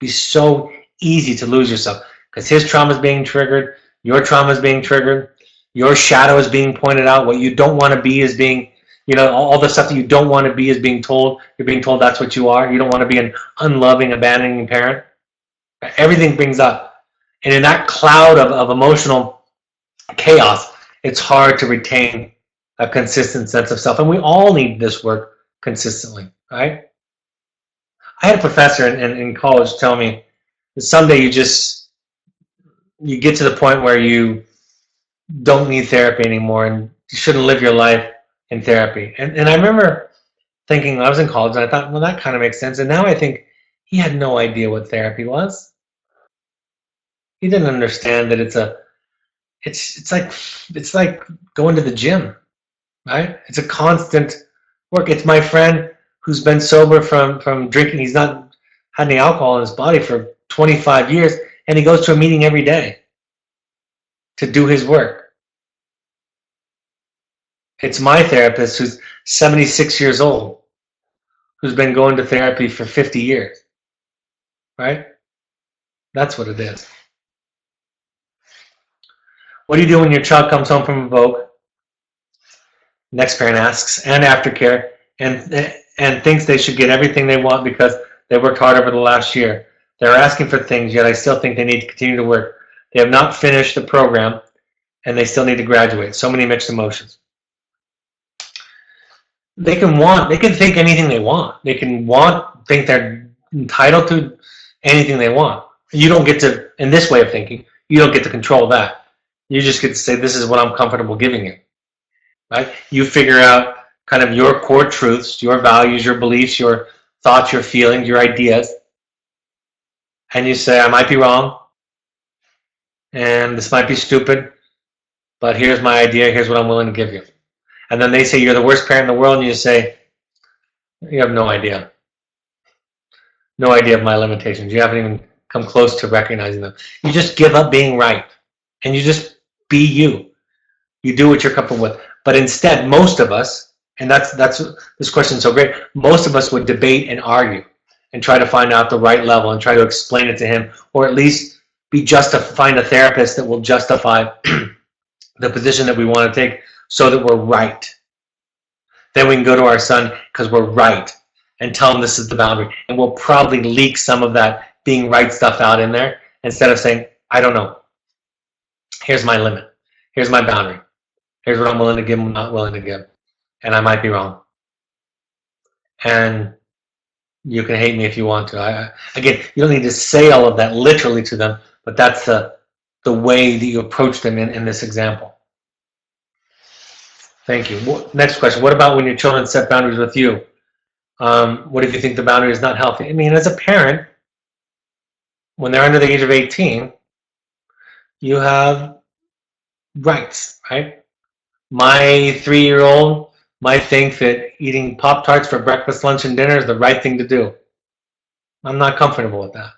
It'd be so easy to lose yourself because his trauma is being triggered, your trauma is being triggered, your shadow is being pointed out, what you don't want to be is being, all the stuff that you don't want to be is being told. You're being told that's what you are. You don't want to be an unloving, abandoning parent. Everything brings up. And in that cloud of emotional chaos, it's hard to retain a consistent sense of self. And we all need this work consistently, right? I had a professor in college tell me that someday you get to the point where you don't need therapy anymore and you shouldn't live your life in therapy. And I remember thinking, I was in college and I thought, well, that kind of makes sense. And now I think he had no idea what therapy was. He didn't understand that it's like going to the gym, right? It's a constant work. It's my friend who's been sober from drinking. He's not had any alcohol in his body for 25 years, and he goes to a meeting every day to do his work. It's my therapist who's 76 years old, who's been going to therapy for 50 years, right? That's what it is. What do you do when your child comes home from a Vogue? Next parent asks, and Aftercare, and thinks they should get everything they want because they worked hard over the last year. They're asking for things, yet I still think they need to continue to work. They have not finished the program, and they still need to graduate. So many mixed emotions. They can think anything they want. They can think they're entitled to anything they want. You don't get to, in this way of thinking, you don't get to control that. You just get to say, this is what I'm comfortable giving you. Right? You figure out kind of your core truths, your values, your beliefs, your thoughts, your feelings, your ideas. And you say, I might be wrong. And this might be stupid. But here's my idea. Here's what I'm willing to give you. And then they say, you're the worst parent in the world. And you say, you have no idea. No idea of my limitations. You haven't even come close to recognizing them. You just give up being right. And you just be you. You do what you're comfortable with. But instead, most of us, and that's this question's so great, most of us would debate and argue and try to find out the right level and try to explain it to him, or at least find a therapist that will justify the position that we want to take so that we're right. Then we can go to our son because we're right and tell him this is the boundary. And we'll probably leak some of that being right stuff out in there instead of saying, I don't know. Here's my limit. Here's my boundary. Here's what I'm willing to give, I'm not willing to give. And I might be wrong. And you can hate me if you want to. Again, you don't need to say all of that literally to them, but that's the way that you approach them in this example. Thank you. Next question. What about when your children set boundaries with you? What if you think the boundary is not healthy? I mean, as a parent, when they're under the age of 18, you have rights, right? My 3-year-old might think that eating Pop-Tarts for breakfast, lunch, and dinner is the right thing to do. I'm not comfortable with that.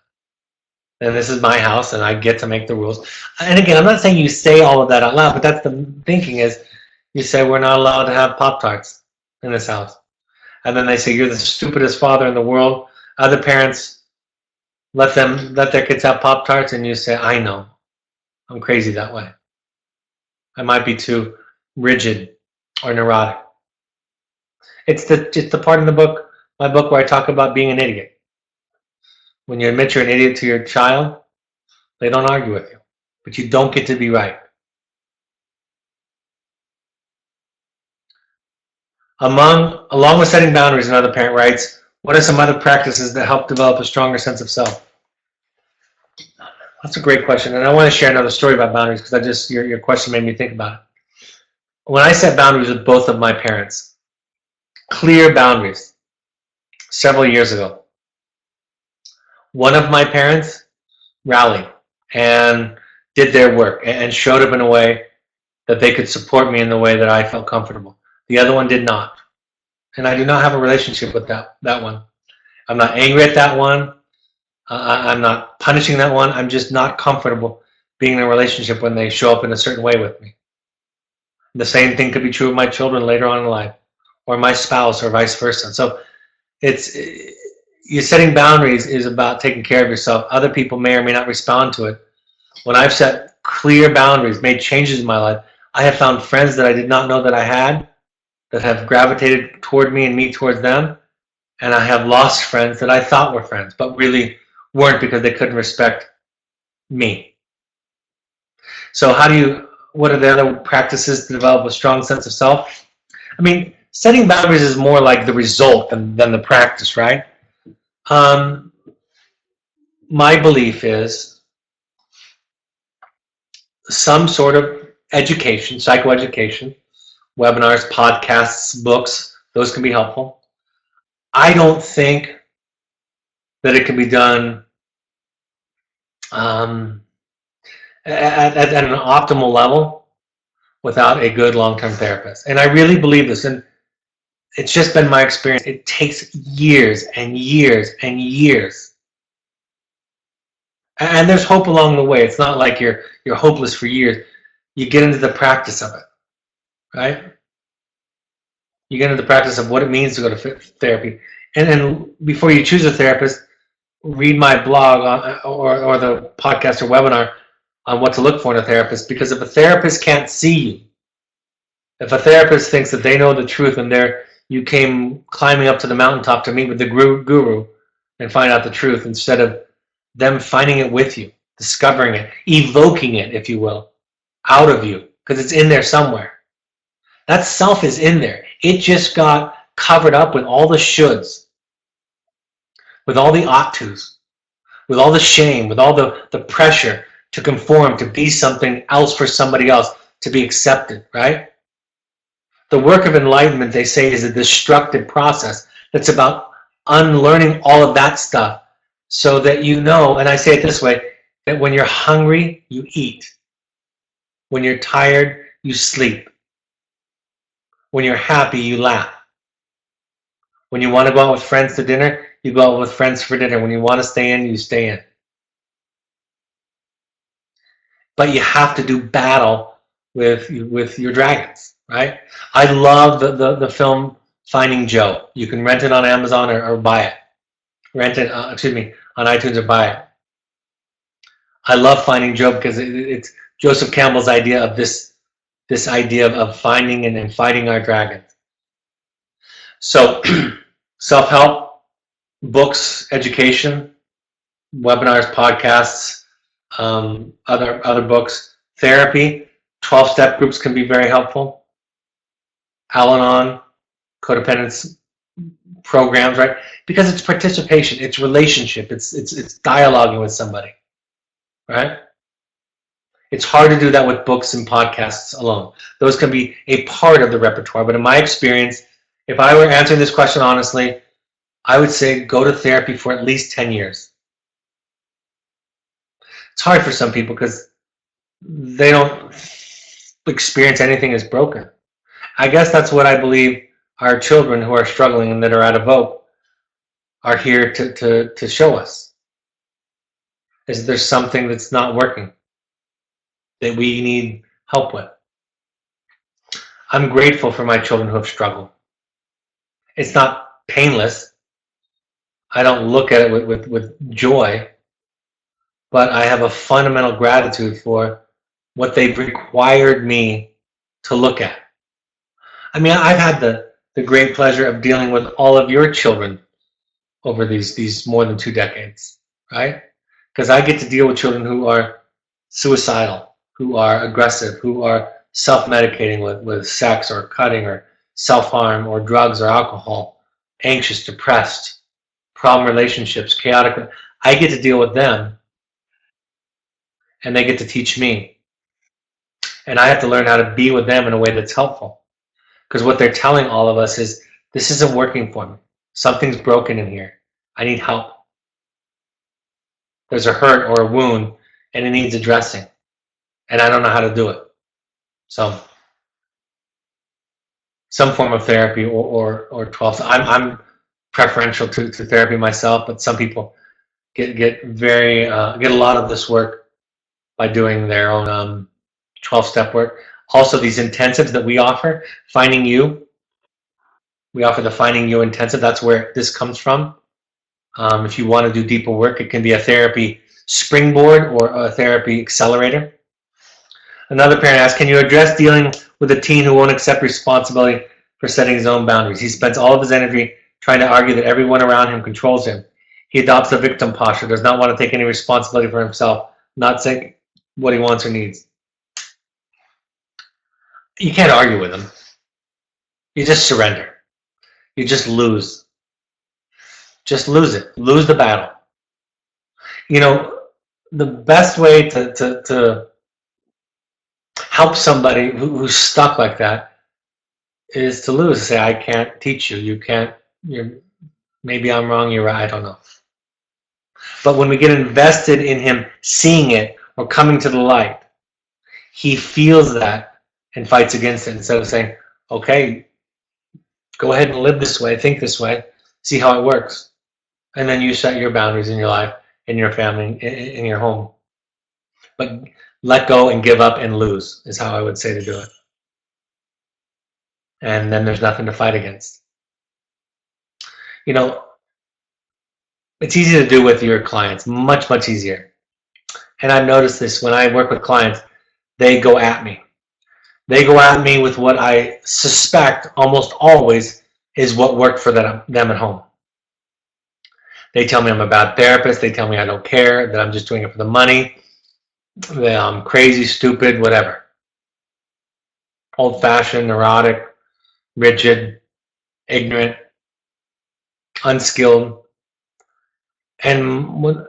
And this is my house, and I get to make the rules. And again, I'm not saying you say all of that out loud, but that's the thinking is you say we're not allowed to have Pop-Tarts in this house. And then they say you're the stupidest father in the world. Other parents let their kids have Pop-Tarts, and you say, I know. I'm crazy that way. I might be too rigid or neurotic. It's the part in the book, my book, where I talk about being an idiot. When you admit you're an idiot to your child, they don't argue with you, but you don't get to be right. Along with setting boundaries, another parent writes, what are some other practices that help develop a stronger sense of self? That's a great question, and I want to share another story about boundaries because your question made me think about it. When I set boundaries with both of my parents, clear boundaries, several years ago, one of my parents rallied and did their work and showed up in a way that they could support me in the way that I felt comfortable. The other one did not. And I do not have a relationship with that one. I'm not angry at that one. I'm not punishing that one. I'm just not comfortable being in a relationship when they show up in a certain way with me. The same thing could be true of my children later on in life, or my spouse, or vice versa. So you're setting boundaries is about taking care of yourself. Other people may or may not respond to it. When I've set clear boundaries, made changes in my life, I have found friends that I did not know that I had that have gravitated toward me and me towards them. And I have lost friends that I thought were friends, but really weren't because they couldn't respect me. So what are the other practices to develop a strong sense of self? I mean, setting boundaries is more like the result than the practice, right? My belief is some sort of education, psychoeducation, webinars, podcasts, books, those can be helpful. I don't think that it can be done at an optimal level without a good long-term therapist. And I really believe this, and it's just been my experience. It takes years and years and years. And there's hope along the way. It's not like you're hopeless for years. You get into the practice of it, right? You get into the practice of what it means to go to therapy. And then before you choose a therapist, read my blog or the podcast or webinar on what to look for in a therapist. Because if a therapist can't see you, if a therapist thinks that they know the truth and you came climbing up to the mountaintop to meet with the guru and find out the truth instead of them finding it with you, discovering it, evoking it, if you will, out of you, because it's in there somewhere. That self is in there. It just got covered up with all the shoulds, with all the ought tos, with all the shame, with all the pressure to conform, to be something else for somebody else, to be accepted, right? The work of enlightenment, they say, is a destructive process that's about unlearning all of that stuff so that you know, and I say it this way, that when you're hungry, you eat. When you're tired, you sleep. When you're happy, you laugh. When you want to go out with friends to dinner, you go out with friends for dinner. When you want to stay in, you stay in. But you have to do battle with your dragons, right? I love the film Finding Joe. You can rent it on Amazon or buy it. Rent it, on iTunes or buy it. I love Finding Joe because it's Joseph Campbell's idea of this idea of finding and fighting our dragons. So self-help, books, education, webinars, podcasts, other books, therapy, 12-step groups can be very helpful. Al-Anon, codependence programs, right? Because it's participation, it's relationship, it's dialoguing with somebody, right? It's hard to do that with books and podcasts alone. Those can be a part of the repertoire, but in my experience, if I were answering this question honestly, I would say go to therapy for at least 10 years. It's hard for some people because they don't experience anything as broken. I guess that's what I believe our children who are struggling and that are out of hope are here to show us. Is there's something that's not working that we need help with. I'm grateful for my children who have struggled. It's not painless. I don't look at it with joy, but I have a fundamental gratitude for what they've required me to look at. I mean, I've had the great pleasure of dealing with all of your children over these more than 2 decades, right? Because I get to deal with children who are suicidal, who are aggressive, who are self-medicating with sex or cutting or self-harm or drugs or alcohol, anxious, depressed, problem relationships, chaotic. I get to deal with them and they get to teach me. And I have to learn how to be with them in a way that's helpful. Because what they're telling all of us is, this isn't working for me. Something's broken in here. I need help. There's a hurt or a wound and it needs addressing. And I don't know how to do it. So some form of therapy or 12. I'm preferential to therapy myself, but some people get very get a lot of this work by doing their own 12-step work. Also, these intensives that we offer, Finding You, we offer the Finding You intensive. That's where this comes from. If you want to do deeper work, it can be a therapy springboard or a therapy accelerator. Another parent asked, can you address dealing with a teen who won't accept responsibility for setting his own boundaries? He spends all of his energy trying to argue that everyone around him controls him. He adopts a victim posture, does not want to take any responsibility for himself, not saying what he wants or needs. You can't argue with him. You just surrender. You just lose. Just lose it. Lose the battle. You know, the best way to help somebody who's stuck like that is to lose. Say, I can't teach you. You can't. Maybe I'm wrong. You're right. I don't know. But when we get invested in him seeing it or coming to the light, he feels that and fights against it instead of saying, okay, go ahead and live this way, think this way, see how it works. And then you set your boundaries in your life, in your family, in your home. But let go and give up and lose is how I would say to do it. And then there's nothing to fight against. You know, it's easy to do with your clients, much, much easier. And I've noticed this when I work with clients, they go at me. They go at me with what I suspect almost always is what worked for them at home. They tell me I'm a bad therapist. They tell me I don't care, that I'm just doing it for the money, that I'm crazy, stupid, whatever. Old-fashioned, neurotic, rigid, ignorant, unskilled. And when,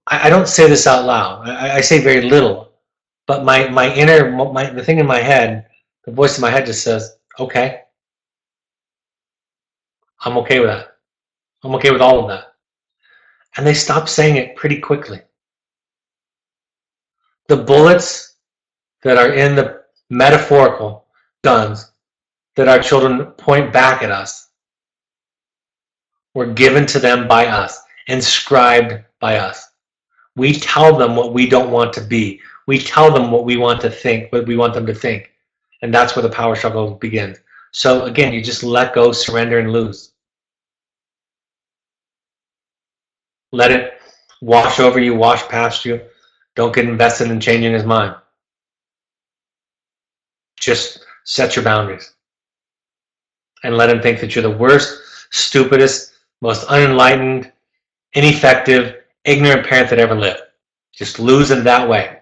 I don't say this out loud. I say very little. But my inner, the thing in my head, the voice in my head just says, okay. I'm okay with that. I'm okay with all of that. And they stop saying it pretty quickly. The bullets that are in the metaphorical guns that our children point back at us were given to them by us, inscribed by us. We tell them what we don't want to be. We tell them what we want to think, what we want them to think. And that's where the power struggle begins. So again, you just let go, surrender, and lose. Let it wash over you, wash past you. Don't get invested in changing his mind. Just set your boundaries. and let him think that you're the worst, stupidest, most unenlightened, ineffective, ignorant parent that ever lived. Just lose him that way.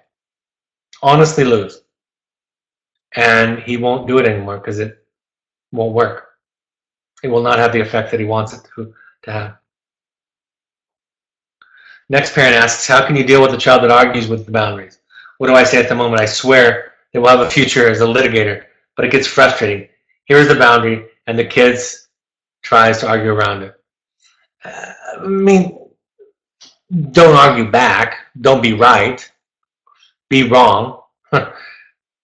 Honestly lose. And he won't do it anymore because it won't work. It will not have the effect that he wants it to have. Next parent asks, how can you deal with a child that argues with the boundaries? What do I say at the moment? I swear they will have a future as a litigator, but it gets frustrating. Here's the boundary, and the kids tries to argue around it. I mean, don't argue back. Don't be right. Be wrong.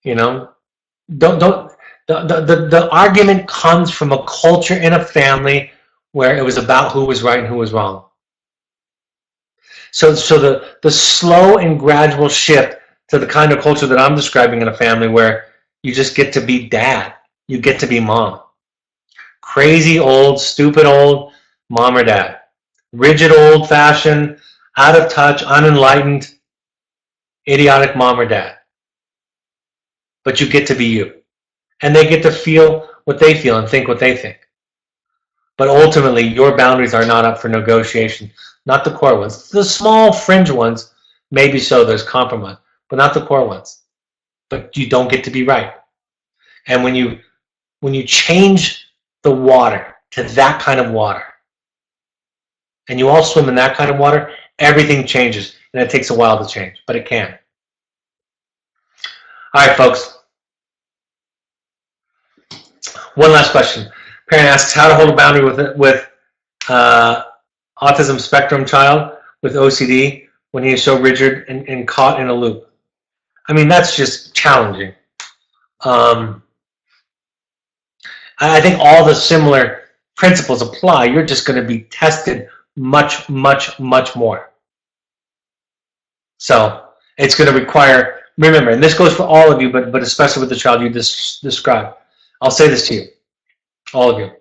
You know, don't. The argument comes from a culture in a family where it was about who was right and who was wrong. So the slow and gradual shift to the kind of culture that I'm describing in a family where you just get to be dad, you get to be mom. Crazy old, stupid old mom or dad. Rigid, old-fashioned, out of touch, unenlightened, idiotic mom or dad. But you get to be you. And they get to feel what they feel and think what they think. But ultimately, your boundaries are not up for negotiation. Not the core ones. The small fringe ones, maybe so, there's compromise. But not the core ones. But you don't get to be right. And when you change the water to that kind of water, and you all swim in that kind of water, everything changes. And it takes a while to change, but it can. All right, folks. One last question. Parent asks how to hold a boundary with autism spectrum child with OCD when he is so rigid and caught in a loop. I mean, that's just challenging. I think all the similar principles apply. You're just going to be tested much, much, much more. So it's going to require, remember, and this goes for all of you, but especially with the child you described. I'll say this to you, all of you.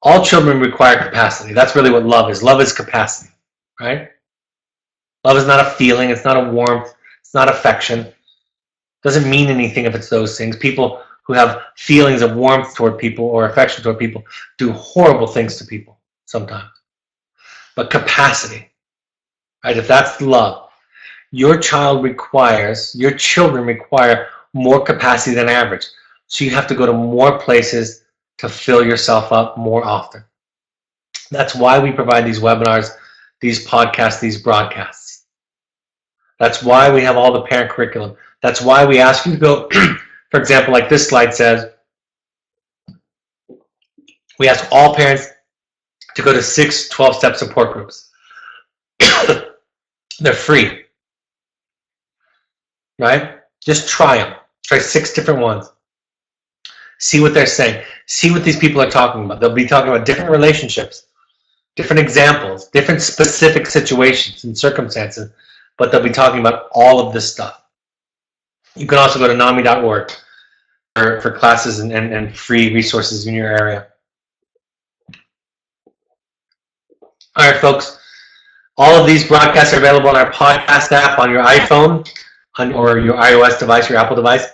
All children require capacity. That's really what love is. Love is capacity, right? Love is not a feeling. It's not a warmth. It's not affection. It doesn't mean anything if it's those things. People who have feelings of warmth toward people or affection toward people do horrible things to people sometimes. But capacity, right? If that's love, your children require more capacity than average. So you have to go to more places to fill yourself up more often. That's why we provide these webinars, these podcasts, these broadcasts. That's why we have all the parent curriculum. That's why we ask you to go, for example, like this slide says, we ask all parents to go to 6 12-step support groups. They're free, right? Just try them. Try 6 different ones. See what they're saying. See what these people are talking about. They'll be talking about different relationships, different examples, different specific situations and circumstances, but they'll be talking about all of this stuff. You can also go to NAMI.org for classes and free resources in your area. All right, folks. All of these broadcasts are available on our podcast app on your iPhone or your iOS device, your Apple device.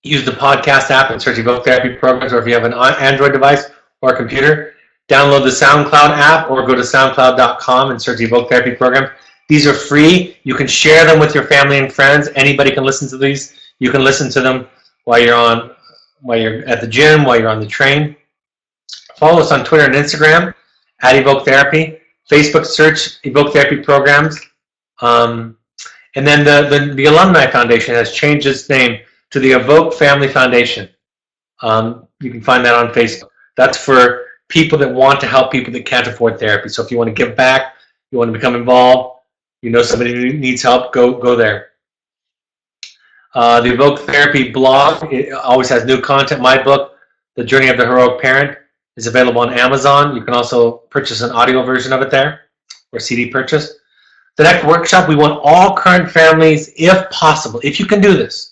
Use the podcast app and search Evoke Therapy Programs, or if you have an Android device or a computer, download the SoundCloud app or go to soundcloud.com and search Evoke Therapy Programs. These are free. You can share them with your family and friends. Anybody can listen to these. You can listen to them while you're at the gym, while you're on the train. Follow us on Twitter and Instagram at Evoke Therapy. Facebook, search Evoke Therapy Programs. And then the Alumni Foundation has changed its name to the Evoke Family Foundation. You can find that on Facebook. That's for people that want to help people that can't afford therapy. So if you want to give back, you want to become involved, you know somebody who needs help, go there. The Evoke Therapy blog, it always has new content. My book, The Journey of the Heroic Parent, is available on Amazon. You can also purchase an audio version of it there, or CD purchase. The next workshop, we want all current families, if possible, if you can do this,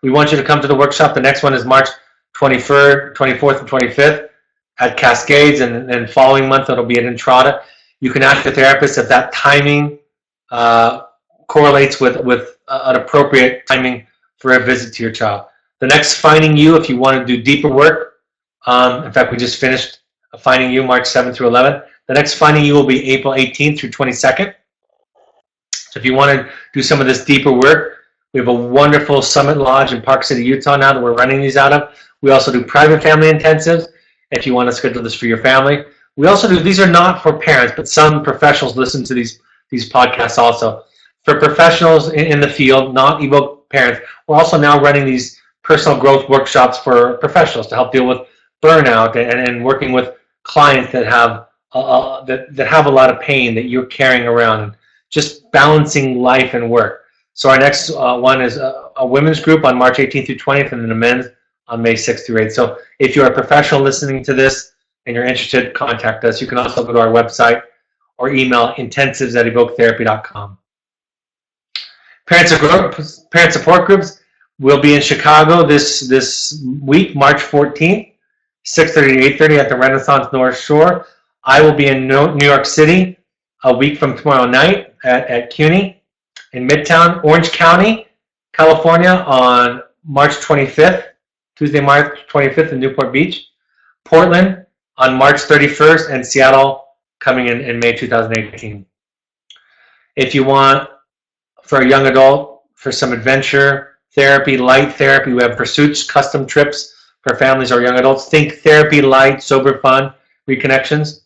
we want you to come to the workshop. The next one is March 23rd, 24th, and 25th at Cascades, and then following month it'll be at Entrada. You can ask your therapist if that timing correlates with an appropriate timing for a visit to your child. The next Finding You, if you want to do deeper work, in fact, we just finished Finding You March 7th through 11th. The next Finding You will be April 18th through 22nd. So if you want to do some of this deeper work, we have a wonderful Summit Lodge in Park City, Utah now that we're running these out of. We also do private family intensives if you want to schedule this for your family. We also do, these are not for parents, but some professionals listen to these podcasts also. For professionals in the field, not Evoke parents, we're also now running these personal growth workshops for professionals to help deal with burnout and working with clients that have that have a lot of pain that you're carrying around, and just balancing life and work. So our next one is a women's group on March 18th through 20th, and then a men's on May 6th through 8th. So if you're a professional listening to this and you're interested, contact us. You can also go to our website or email intensives@evoketherapy.com. Parent support groups will be in Chicago this week, March 14th, 6:30 to 8:30 at the Renaissance North Shore. I will be in New York City a week from tomorrow night at CUNY in Midtown. Orange County, California on March 25th, Tuesday, March 25th in Newport Beach. Portland on March 31st, and Seattle coming in May 2018. If you want, for a young adult, for some adventure therapy, light therapy, we have Pursuits custom trips for families or young adults. Think therapy, light, sober, fun, reconnections.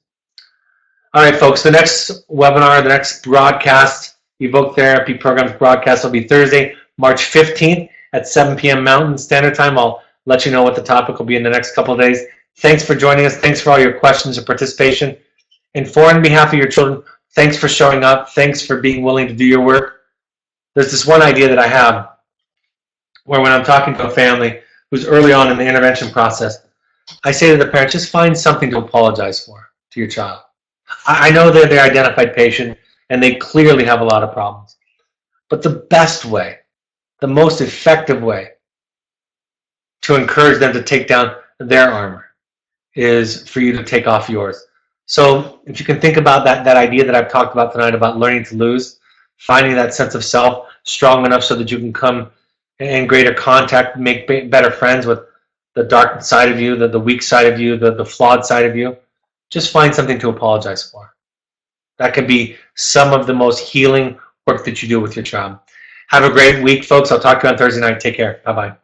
All right, folks, the next webinar, the next broadcast, Evoke Therapy Programs broadcast will be Thursday, March 15th at 7 p.m. Mountain Standard Time. I'll let you know what the topic will be in the next couple of days. Thanks for joining us. Thanks for all your questions and participation. And for on behalf of your children, thanks for showing up. Thanks for being willing to do your work. There's this one idea that I have where when I'm talking to a family who's early on in the intervention process, I say to the parent, just find something to apologize for to your child. I know they're the identified patient and they clearly have a lot of problems. But the best way, the most effective way to encourage them to take down their armor is for you to take off yours. So if you can think about that idea that I've talked about tonight about learning to lose, finding that sense of self strong enough so that you can come in greater contact, make better friends with the dark side of you, the weak side of you, the flawed side of you, just find something to apologize for. That can be some of the most healing work that you do with your child. Have a great week, folks. I'll talk to you on Thursday night. Take care. Bye-bye.